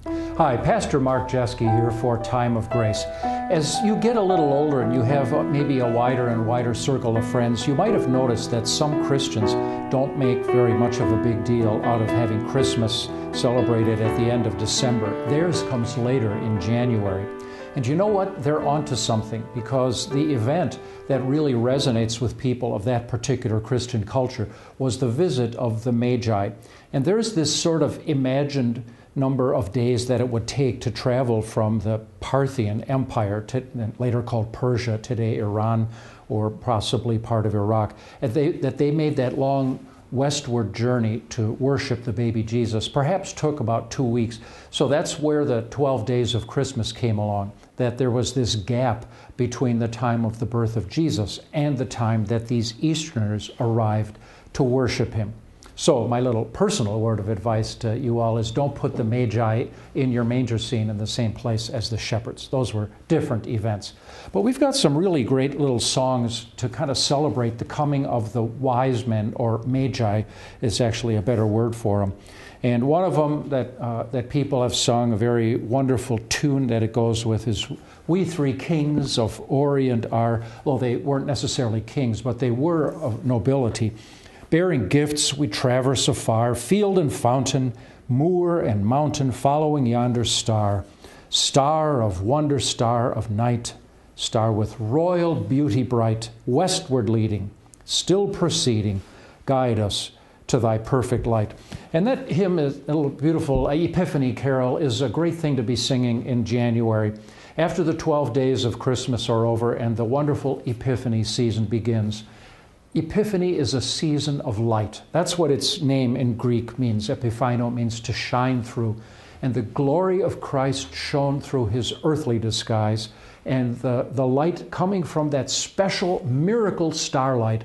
Hi, Pastor Mark Jeske here for Time of Grace. As you get a little older and you have maybe a wider and wider circle of friends, you might have noticed that some Christians don't make very much of a big deal out of having Christmas celebrated at the end of December. Theirs comes later in January. And you know what? They're onto something, because the event that really resonates with people of that particular Christian culture was the visit of the Magi. And there's this sort of imagined number of days that it would take to travel from the Parthian Empire, later called Persia, today Iran, or possibly part of Iraq, that they made that long westward journey to worship the baby Jesus. Perhaps took about 2 weeks. So that's where the 12 days of Christmas came along, that there was this gap between the time of the birth of Jesus and the time that these Easterners arrived to worship him. So my little personal word of advice to you all is don't put the Magi in your manger scene in the same place as the shepherds. Those were different events. But we've got some really great little songs to kind of celebrate the coming of the wise men, or Magi is actually a better word for them. And one of them that people have sung, a very wonderful tune that it goes with, is "We Three Kings of Orient Are," well, they weren't necessarily kings, but they were of nobility. "Bearing gifts we traverse afar, field and fountain, moor and mountain, following yonder star. Star of wonder, star of night, star with royal beauty bright, westward leading, still proceeding, guide us to thy perfect light." And that hymn is a little beautiful. Epiphany carol is a great thing to be singing in January, after the 12 days of Christmas are over and the wonderful Epiphany season begins. Epiphany is a season of light. That's what its name in Greek means. Epiphano means to shine through. And the glory of Christ shone through his earthly disguise. And the light coming from that special miracle starlight,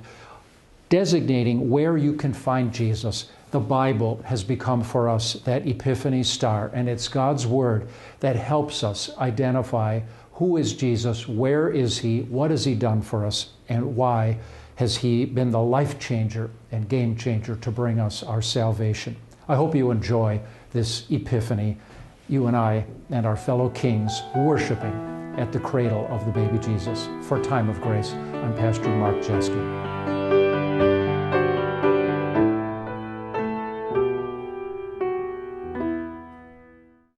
designating where you can find Jesus. The Bible has become for us that Epiphany star. And it's God's Word that helps us identify who is Jesus, where is he, what has he done for us, and why has he been the life changer and game changer to bring us our salvation. I hope you enjoy this Epiphany, you and I and our fellow kings worshiping at the cradle of the baby Jesus. For Time of Grace, I'm Pastor Mark Jeske.